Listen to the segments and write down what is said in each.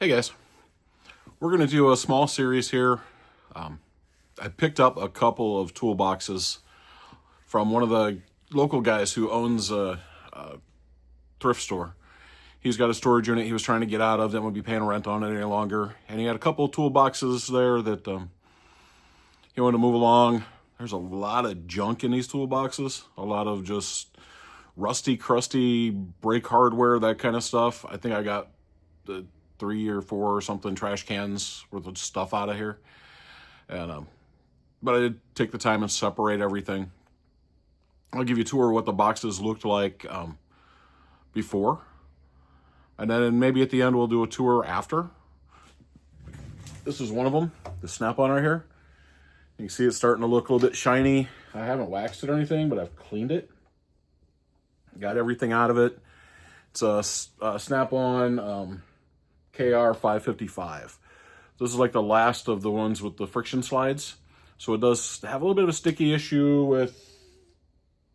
Hey guys, we're going to do a small series here. I picked up a couple of toolboxes from one of the local guys who owns a thrift store. He's got a storage unit he was trying to get out of, didn't want to be paying rent on it any longer. And he had a couple of toolboxes there that he wanted to move along. There's a lot of junk in these toolboxes, a lot of just rusty, crusty brake hardware, that kind of stuff. I think I got the 3 or 4 or something trash cans worth of stuff out of here. And but I did take the time and separate everything. I'll give you a tour of what the boxes looked like before. And then maybe at the end we'll do a tour after. This is one of them, the snap-on right here. You can see it's starting to look a little bit shiny. I haven't waxed it or anything, but I've cleaned it. Got everything out of it. It's a snap-on KR 555. This is like the last of the ones with the friction slides. So it does have a little bit of a sticky issue with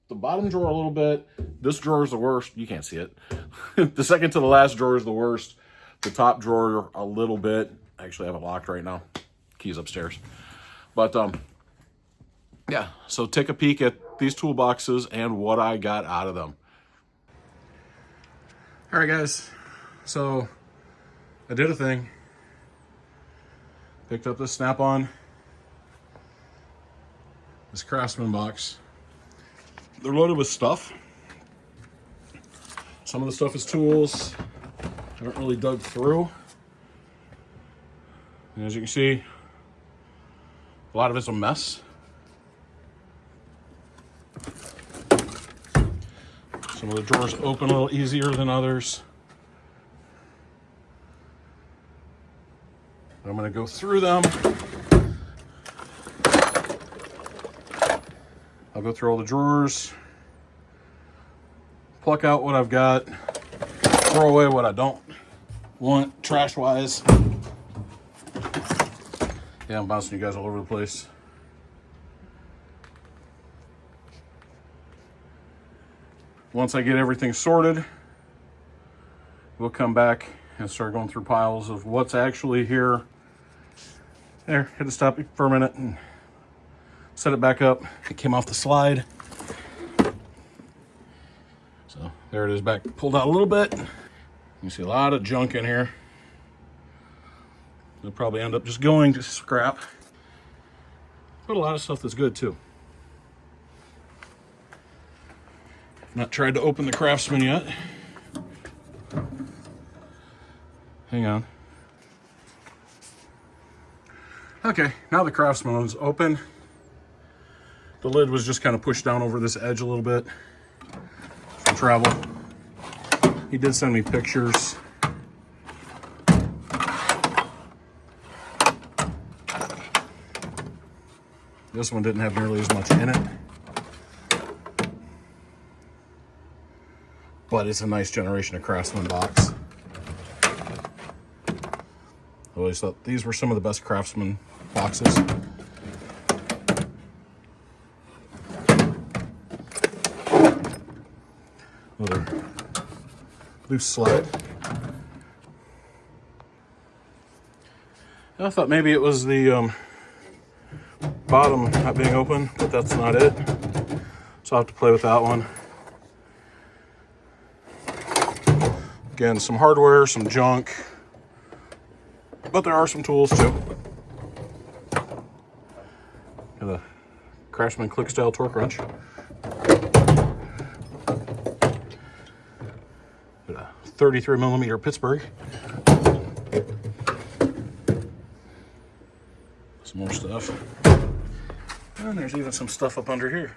the bottom drawer a little bit. This drawer is the worst. You can't see it. The second to the last drawer is the worst. The top drawer a little bit. I actually have it locked right now. Keys upstairs. But yeah, so take a peek at these toolboxes and what I got out of them. All right, guys. So I did a thing. Picked up this snap-on, this Craftsman box. They're loaded with stuff. Some of the stuff is tools. I haven't really dug through. And as you can see, a lot of it's a mess. Some of the drawers open a little easier than others. I'm going to go through them. I'll go through all the drawers, pluck out what I've got, throw away what I don't want trash-wise. Yeah, I'm bouncing you guys all over the place. Once I get everything sorted, we'll come back and start going through piles of what's actually here. There, had to stop for a minute and set it back up. It came off the slide. So there it is, back pulled out a little bit. You see a lot of junk in here. It'll probably end up just going to scrap. But a lot of stuff that's good too. Not tried to open the Craftsman yet. Hang on. Okay, now the Craftsman one's open. The lid was just kind of pushed down over this edge a little bit from travel. He did send me pictures. This one didn't have nearly as much in it. But it's a nice generation of Craftsman box. I always thought these were some of the best Craftsman boxes. Another loose slide. I thought maybe it was the bottom not being open, but that's not it. So I'll have to play with that one. Again, some hardware, some junk. But there are some tools too. Got a Craftsman click style torque wrench. Got a 33mm Pittsburgh. Some more stuff. And there's even some stuff up under here.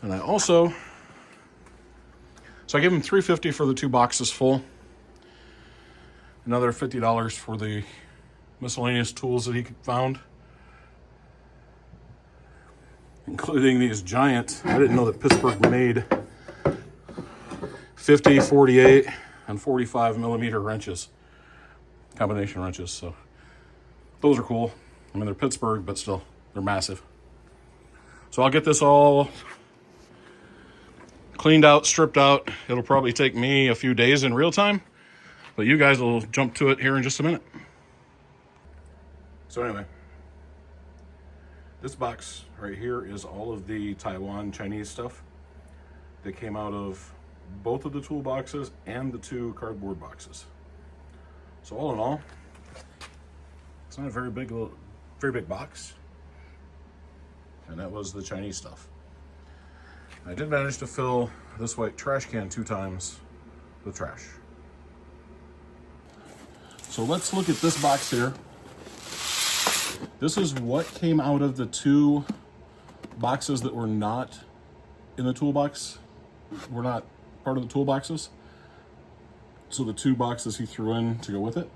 And I also, so I gave him $350 for the 2 boxes full. Another $50 for the miscellaneous tools that he found, including these giant, I didn't know that Pittsburgh made 50, 48, and 45mm wrenches, combination wrenches. So those are cool. I mean, they're Pittsburgh, but still, they're massive. So I'll get this all cleaned out, stripped out. It'll probably take me a few days in real time, but you guys will jump to it here in just a minute. So anyway, this box right here is all of the Taiwan Chinese stuff that came out of both of the toolboxes and the 2 cardboard boxes. So all in all, it's not a very big box. And that was the Chinese stuff. I did manage to fill this white trash can 2 times with trash. So let's look at this box here. This is what came out of the 2 boxes that were not in the toolbox. Were not part of the toolboxes. So the 2 boxes he threw in to go with it.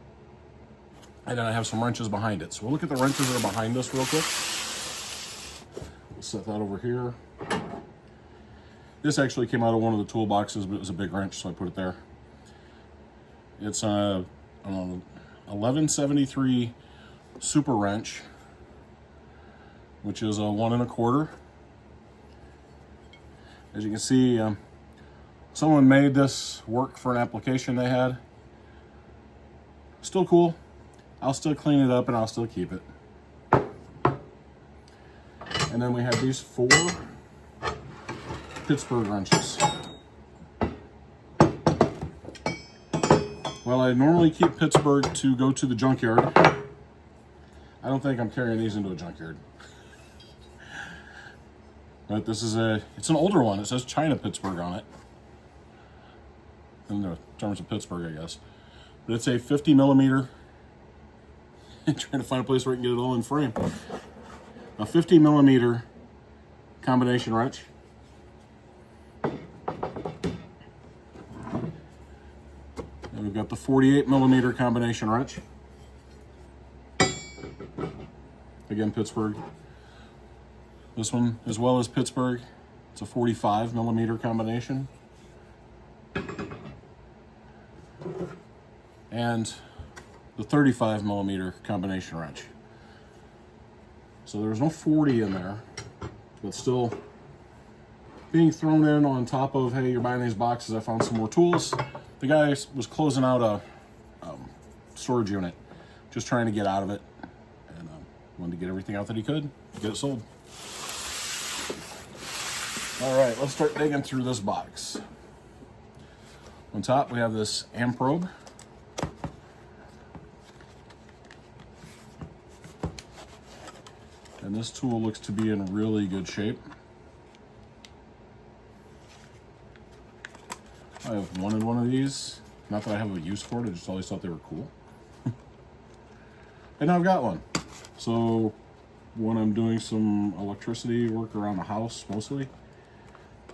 And then I have some wrenches behind it. So we'll look at the wrenches that are behind this real quick. We'll set that over here. This actually came out of one of the toolboxes, but it was a big wrench, so I put it there. It's a 1173 super wrench, which is a 1 1/4. As you can see, someone made this work for an application they had. Still cool. I'll still clean it up and I'll still keep it. And then we have these 4 Pittsburgh wrenches. Well, I normally keep Pittsburgh to go to the junkyard. I don't think I'm carrying these into a junkyard. But this is it's an older one. It says China Pittsburgh on it. In the terms of Pittsburgh, I guess. But it's a 50 millimeter. I'm trying to find a place where I can get it all in frame. A 50 millimeter combination wrench. And we've got the 48 millimeter combination wrench. Again, Pittsburgh. This one, as well as Pittsburgh, it's a 45 millimeter combination. And the 35 millimeter combination wrench. So there's no 40 in there, but still being thrown in on top of, hey, you're buying these boxes, I found some more tools. The guy was closing out a storage unit, just trying to get out of it, and wanted to get everything out that he could to get it sold. All right, let's start digging through this box. On top, we have this amp probe. And this tool looks to be in really good shape. I have wanted one of these. Not that I have a use for it, I just always thought they were cool. And now I've got one. So when I'm doing some electricity work around the house, mostly,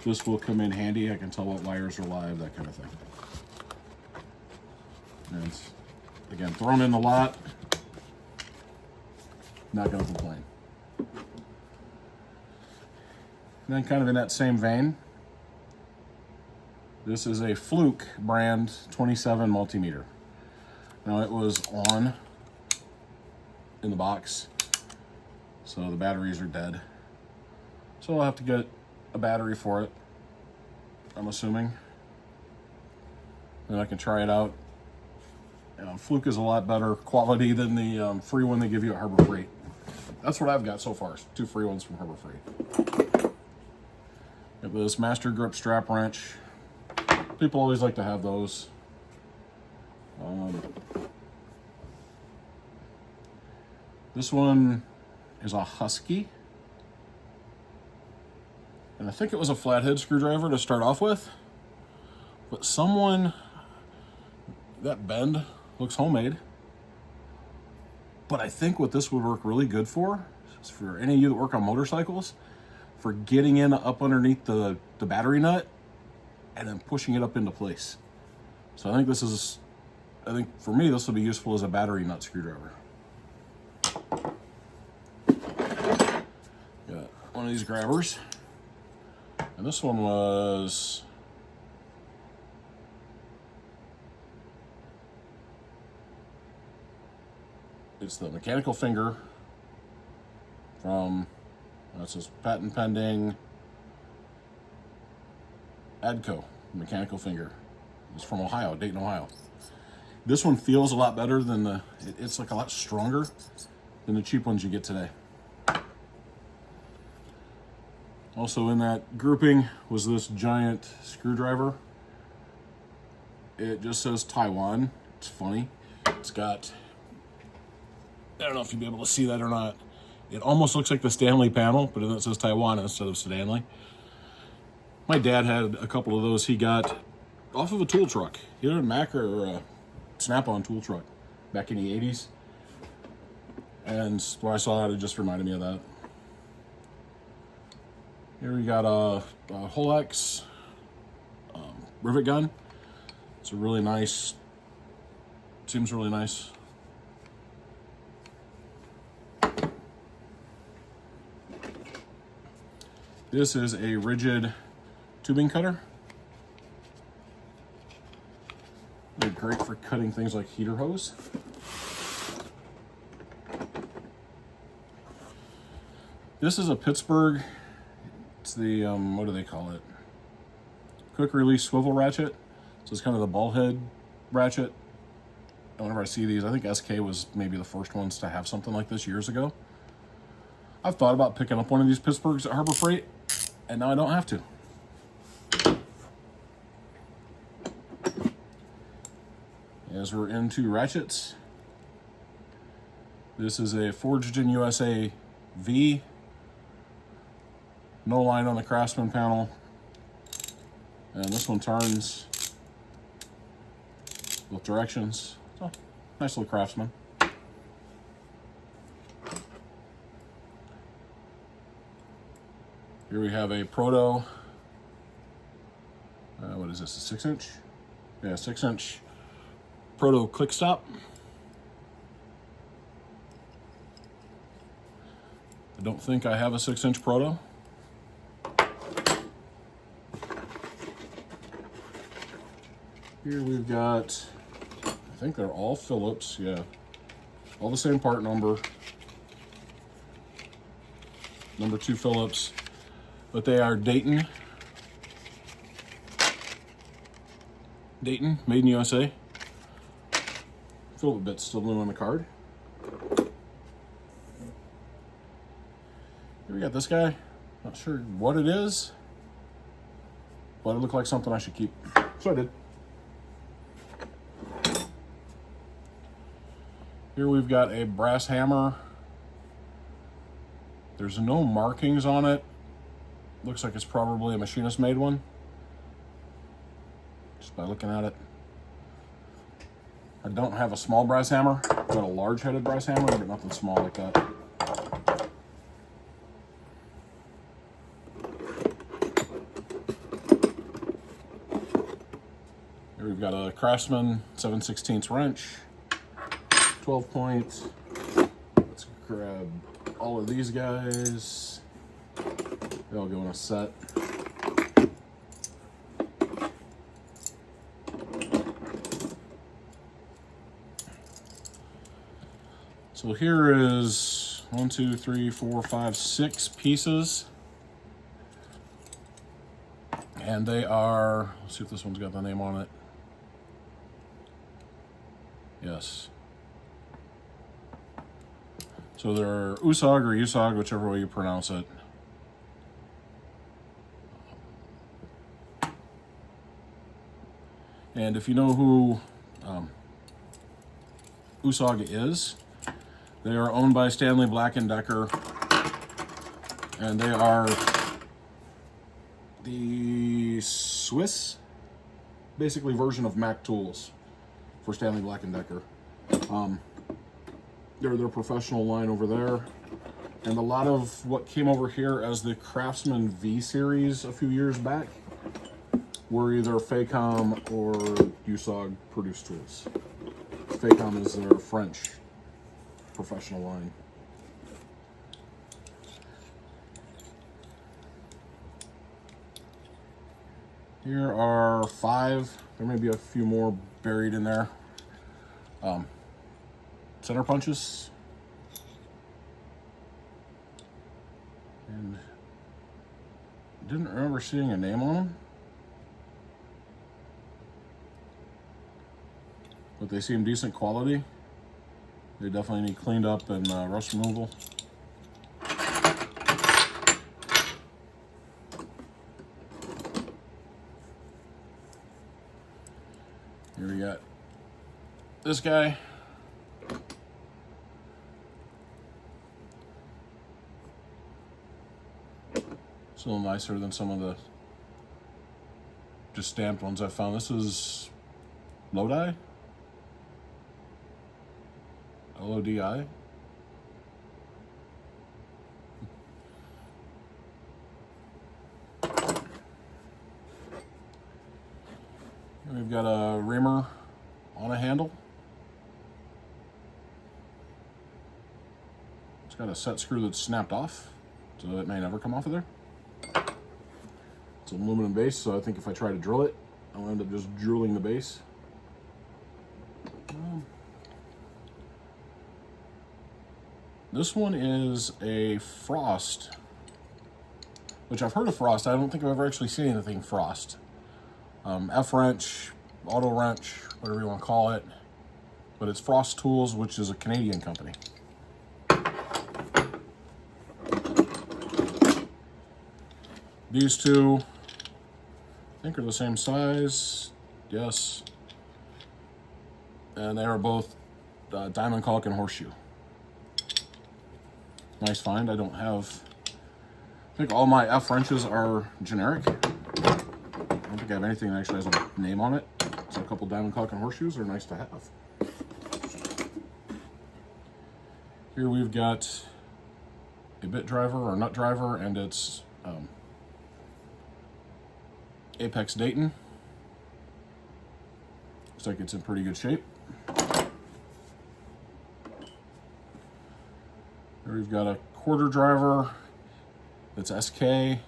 this will come in handy. I can tell what wires are live, that kind of thing. And it's, again, thrown in a lot. Not gonna complain. And then kind of in that same vein, this is a Fluke brand 27 multimeter. Now it was on in the box, so the batteries are dead. So I'll have to get a battery for it, I'm assuming. Then I can try it out. Fluke is a lot better quality than the free one they give you at Harbor Freight. That's what I've got so far, 2 free ones from Harbor Freight. Got this master grip strap wrench. People always like to have those. This one is a Husky. And I think it was a flathead screwdriver to start off with. But that bend looks homemade. But I think what this would work really good for is for any of you that work on motorcycles, for getting in up underneath the battery nut and then pushing it up into place. So I think for me, this will be useful as a battery nut screwdriver. Got one of these grabbers. And this one was it's the mechanical finger from, it says patent pending Adco mechanical finger. It's from Ohio, Dayton, Ohio. This one feels a lot better than the, it's like a lot stronger than the cheap ones you get today. Also in that grouping was this giant screwdriver. It just says Taiwan. It's funny. It's got, I don't know if you'll be able to see that or not. It almost looks like the Stanley panel, but then it says Taiwan instead of Stanley. My dad had a couple of those he got off of a tool truck, either a Mac or a Snap-on tool truck back in the 80s. And when I saw that, it just reminded me of that. Here we got a Holex rivet gun. It's a really nice, seems really nice. This is a rigid tubing cutter. They're great for cutting things like heater hose. This is a Pittsburgh, it's the, what do they call it? Quick release swivel ratchet. So it's kind of the ball head ratchet. And whenever I see these, I think SK was maybe the first ones to have something like this years ago. I've thought about picking up one of these Pittsburghs at Harbor Freight, and now I don't have to. As we're into ratchets, this is a Forged in USA V. No line on the Craftsman panel. And this one turns both directions. So, nice little Craftsman. Here we have a Proto, what is this, a 6-inch? Yeah, 6-inch Proto click stop. I don't think I have a 6-inch Proto. Here we've got, I think they're all Phillips, yeah. All the same part number. Number 2 Phillips. But they are Dayton. Dayton, made in USA. Phillip bit's still new on the card. Here we got this guy. Not sure what it is, but it looked like something I should keep. So I did. Here we've got a brass hammer. There's no markings on it. Looks like it's probably a machinist made one, just by looking at it. I don't have a small brass hammer. I've got a large headed brass hammer, but nothing small like that. Here we've got a Craftsman 7/16 wrench, 12 points. Let's grab all of these guys. They all go in a set. So here is 1, 2, 3, 4, 5, 6 pieces. And they are, let's see if this one's got the name on it. Yes. So they're USAG or USAG, whichever way you pronounce it. And if you know who USAG is, they are owned by Stanley Black & Decker, and they are the Swiss, basically, version of Mac Tools for Stanley Black & Decker. They're their professional line over there, and a lot of what came over here as the Craftsman V series a few years back were either Facom or USAG produced tools. Facom is their French professional line. Here are 5. There may be a few more buried in there. Center punches. And didn't remember seeing a name on them. but they seem decent quality. They definitely need cleaned up and rust removal. Here we got this guy. It's a little nicer than some of the just stamped ones I found. This is Lodi? Lodi? We've got a reamer on a handle. It's got a set screw that's snapped off, so it may never come off of there. It's an aluminum base, so I think if I try to drill it, I'll end up just drilling the base. This one is a Frost, which I've heard of Frost. I don't think I've ever actually seen anything Frost. F-wrench, auto wrench, whatever you want to call it. But it's Frost Tools, which is a Canadian company. These two, I think, are the same size. Yes. And they are both diamond caulk and horseshoe. Nice find. I don't have, I think all my F-wrenches are generic. I don't think I have anything that actually has a name on it. So a couple diamond caulk and horseshoes are nice to have. Here we've got a bit driver or nut driver, and it's Apex Dayton. Looks like it's in pretty good shape. Here we've got a quarter driver that's SK. You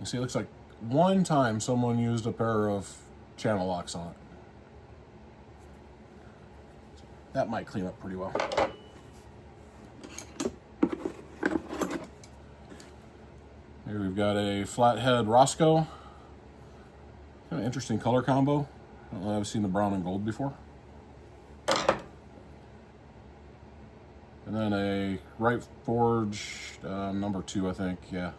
see, it looks like one time someone used a pair of channel locks on it. That might clean up pretty well. Here we've got a flathead Roscoe. Kind of interesting color combo. I don't know if I've seen the brown and gold before. And then a Right Forge, number 2, I think, yeah.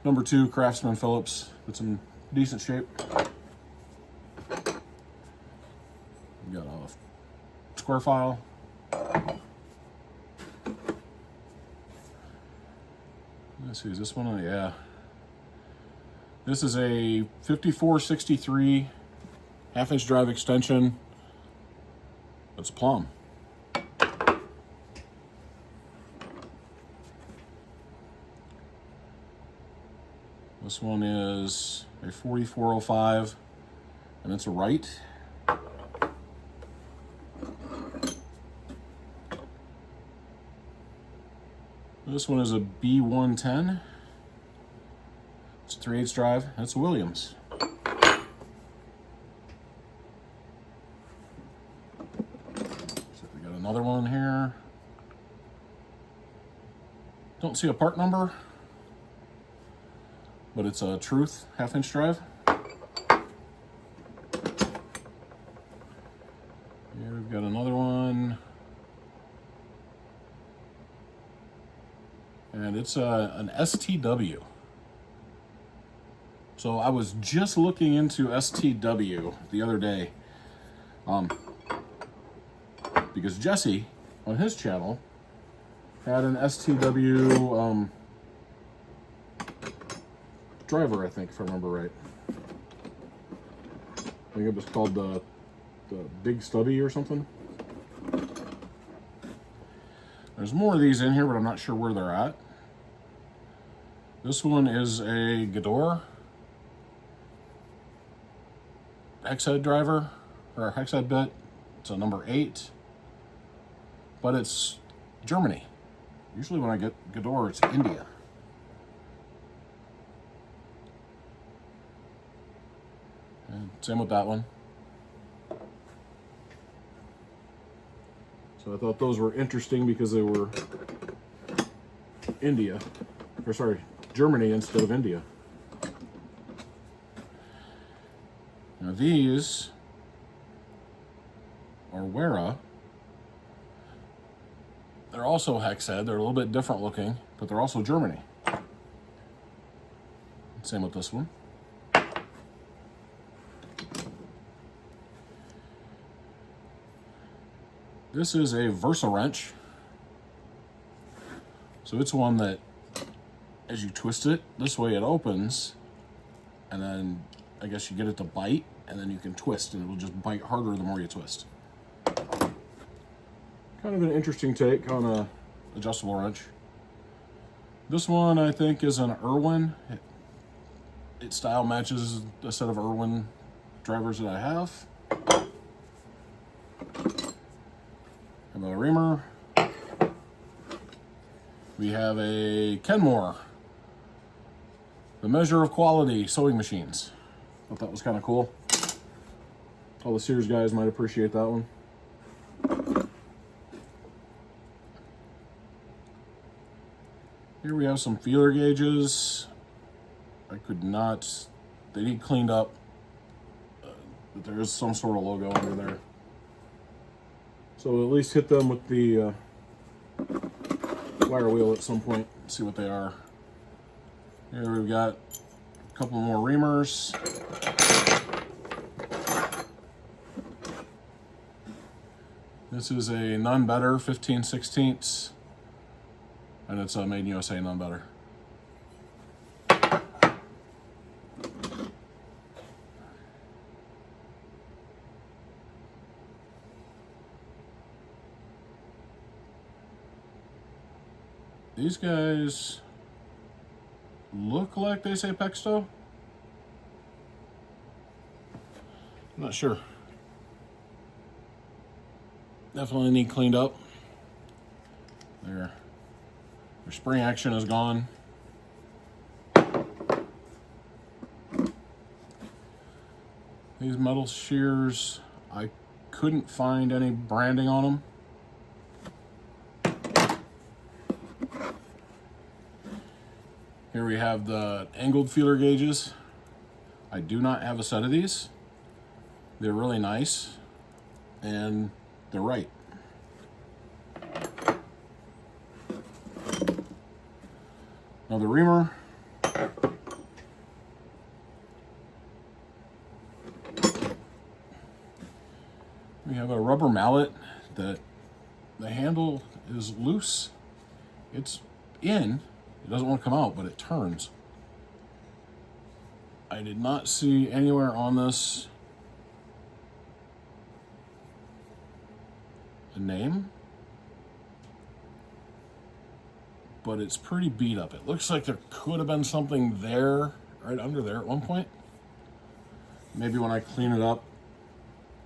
Number 2 Craftsman Phillips. It's in decent shape. We got a square file. Let's see, is this one? Oh, yeah. This is a 5463 half-inch drive extension. It's plumb. This one is a 4405, and it's a right. This one is a B110. It's a 3/8 drive. That's a Williams. So we got another one here. Don't see a part number, but it's a Truth half-inch drive. Here we've got another one. And it's an STW. So I was just looking into STW the other day, because Jesse on his channel had an STW driver, I think, if I remember right. I think it was called the Big Stubby or something. There's more of these in here, but I'm not sure where they're at. This one is a Gador hex head driver, or a hex head bit. It's a number 8, but it's Germany. Usually when I get Gador, it's India. And same with that one. So I thought those were interesting because they were India, or sorry, Germany instead of India. Now these or Wera. They're also hex head. They're a little bit different looking, but they're also Germany. Same with this one. This is a Versa wrench. So it's one that, as you twist it, this way it opens, and then I guess you get it to bite, and then you can twist, and it will just bite harder the more you twist. Kind of an interesting take on a adjustable wrench. This one I think is an Irwin. Its style matches a set of Irwin drivers that I have. Another reamer. We have a Kenmore, the measure of quality sewing machines. Thought that was kind of cool. All the Sears guys might appreciate that one. Here we have some feeler gauges. I could not, they need cleaned up, but there is some sort of logo under there. So we'll at least hit them with the wire wheel at some point, see what they are. Here we've got a couple more reamers. This is a None Better 15/16, and it's a Made in USA None Better. These guys look like they say Pexto. I'm not sure. Definitely need cleaned up. Their spring action is gone. These metal shears, I couldn't find any branding on them. Here we have the angled feeler gauges. I do not have a set of these. They're really nice, and they're right. Another reamer. We have a rubber mallet that the handle is loose. It's in. It doesn't want to come out, but it turns. I did not see anywhere on this a name, but it's pretty beat up. It looks like there could have been something there, right under there at one point. Maybe when I clean it up,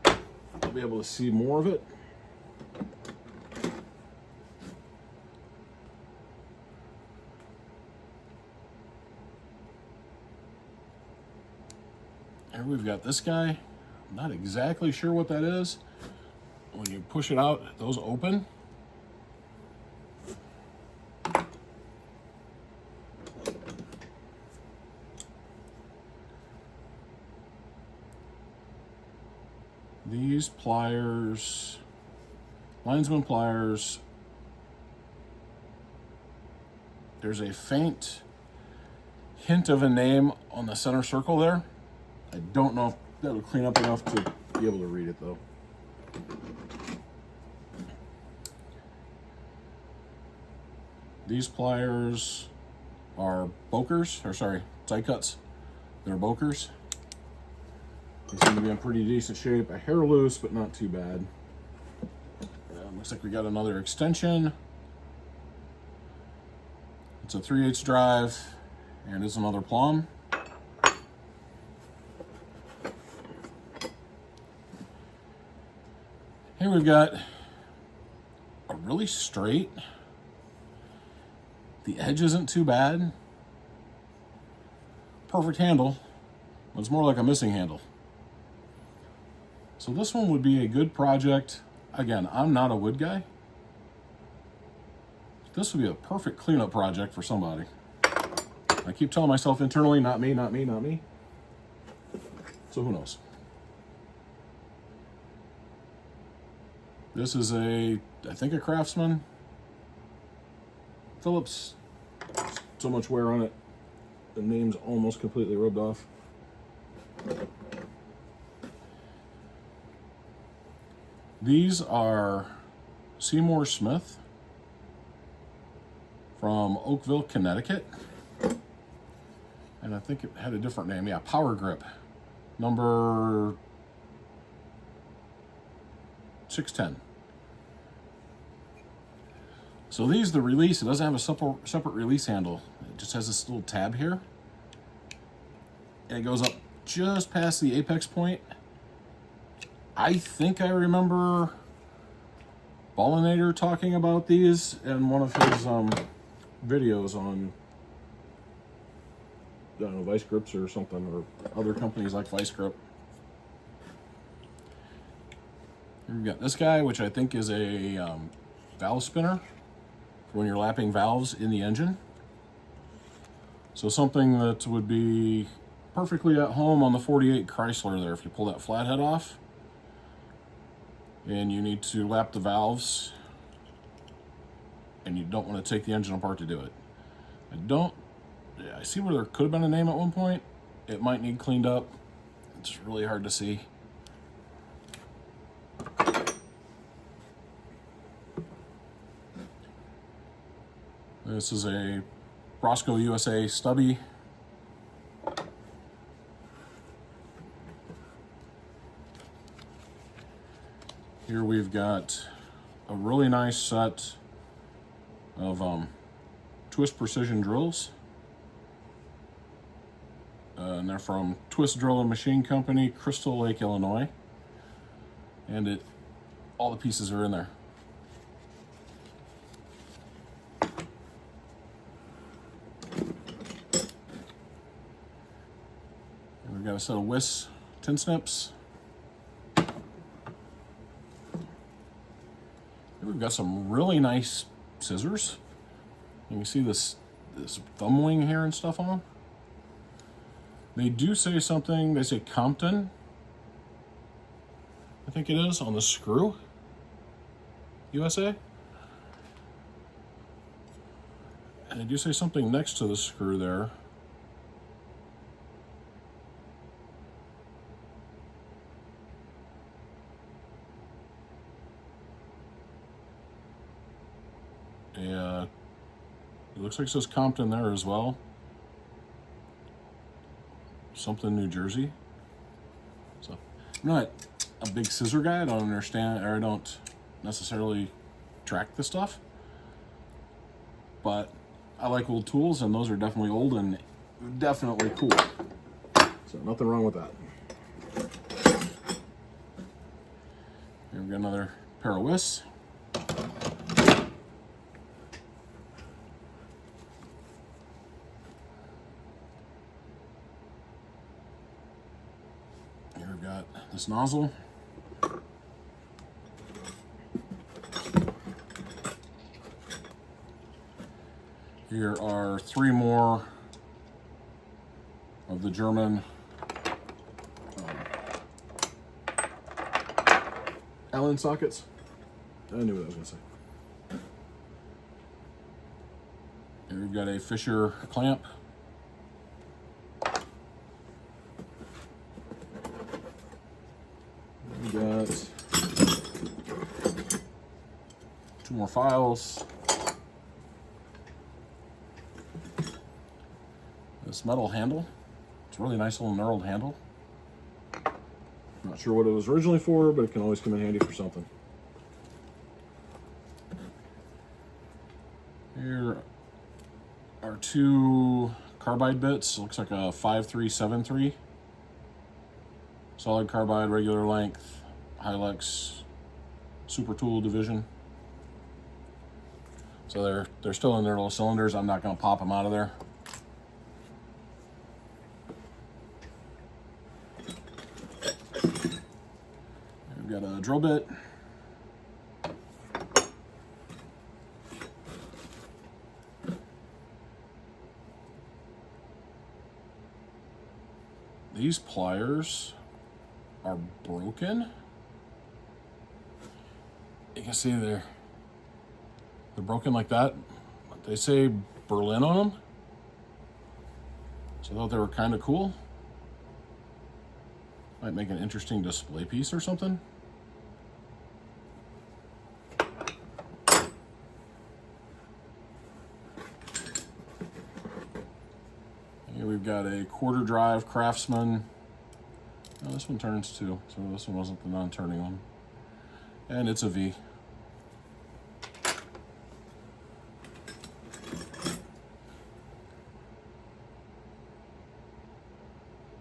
I'll be able to see more of it. Here we've got this guy. I'm not exactly sure what that is. When you push it out, those open. These pliers, linesman pliers, there's a faint hint of a name on the center circle there. I don't know if that would clean up enough to be able to read it though. These pliers are Bokers, or sorry, side cuts. They're Bokers. They seem to be in pretty decent shape. A hair loose, but not too bad. Looks like we got another extension. It's a 3/8 drive, and it's another plumb. Here we've got a really straight. The edge isn't too bad. Perfect handle, but it's more like a missing handle. So this one would be a good project. Again, I'm not a wood guy. This would be a perfect cleanup project for somebody. I keep telling myself internally, not me, not me, not me. So who knows? This is I think a Craftsman. Phillips. So much wear on it. The name's almost completely rubbed off. These are Seymour Smith from Oakville, Connecticut. And I think it had a different name. Yeah, Power Grip. Number 610. So these, the release, it doesn't have a separate release handle. It just has this little tab here. And it goes up just past the apex point. I think I remember Ballinator talking about these in one of his videos on, I don't know, Vice Grips or something, or other companies like Vice Grip. Here we've got this guy, which I think is a valve spinner for when you're lapping valves in the engine. So something that would be perfectly at home on the 48 Chrysler there. If you pull that flathead off and you need to lap the valves and you don't want to take the engine apart to do it. I see where there could have been a name at one point. It might need cleaned up. It's really hard to see. This is a Roscoe USA stubby. Here we've got a really nice set of Twist Precision drills. And they're from Twist Drill and Machine Company, Crystal Lake, Illinois. And all the pieces are in there. And we've got a set of Wiss tin snips. We've got some really nice scissors. You can see this thumb wing here and stuff on them. They do say something, they say Compton, I think it is, on the screw, USA. And they do say something next to the screw there. Yeah, it looks like it says Compton there as well. Something New Jersey. So I'm not a big scissor guy. I don't understand, or I don't necessarily track this stuff. But I like old tools, and those are definitely old and definitely cool. So nothing wrong with that. Here we got another pair of Wiss. Here we've got this nozzle. Here are 3 more of the German Allen sockets. I knew what I was going to say. Here we've got a Fisher clamp. We got 2 more files. This metal handle. It's a really nice little knurled handle. Not sure what it was originally for, but it can always come in handy for something. Here are 2 carbide bits. Looks like a 5373. Solid carbide, regular length, Hilux, Super Tool division. So they're still in their little cylinders. I'm not going to pop them out of there. We've got a drill bit. These pliers are broken. You can see they're broken like that. They say Berlin on them. So I thought they were kind of cool. Might make an interesting display piece or something. Here we've got a quarter drive Craftsman. Oh, this one turns too, so this one wasn't the non-turning one. And it's a V.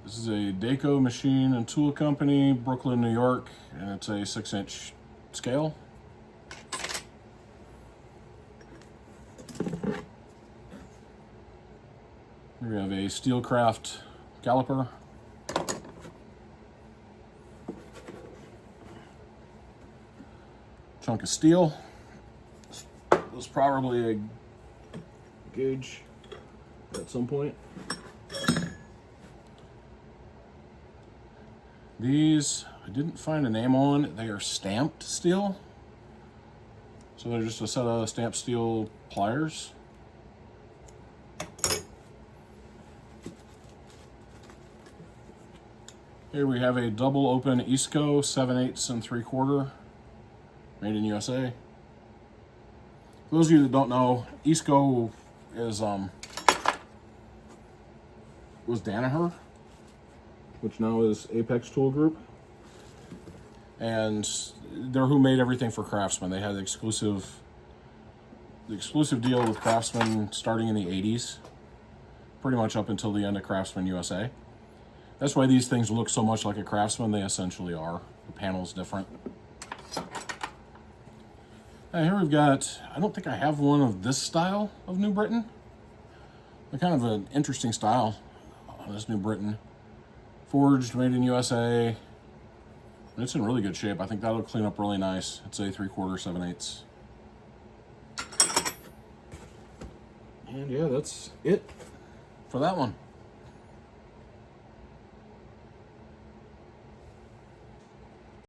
This is a Daco Machine and Tool Company, Brooklyn, New York, and it's a 6-inch scale. Here we have a Steelcraft caliper. Chunk of steel. This was probably a gauge at some point. These, I didn't find a name on. They are stamped steel. So they're just a set of stamped steel pliers. Here we have a double open Isco 7/8 and 3/4, made in USA. For those of you that don't know, Isco is was Danaher, which now is Apex Tool Group, and they're who made everything for Craftsman. They had the exclusive deal with Craftsman starting in the 80s, pretty much up until the end of Craftsman USA. That's why these things look so much like a Craftsman. They essentially are. The panel's different. Now here we've got, I don't think I have one of this style of New Britain. They're kind of an interesting style on this New Britain. Forged, made in USA. And it's in really good shape. I think that'll clean up really nice. It's a 3/4, 7/8. And yeah, that's it for that one.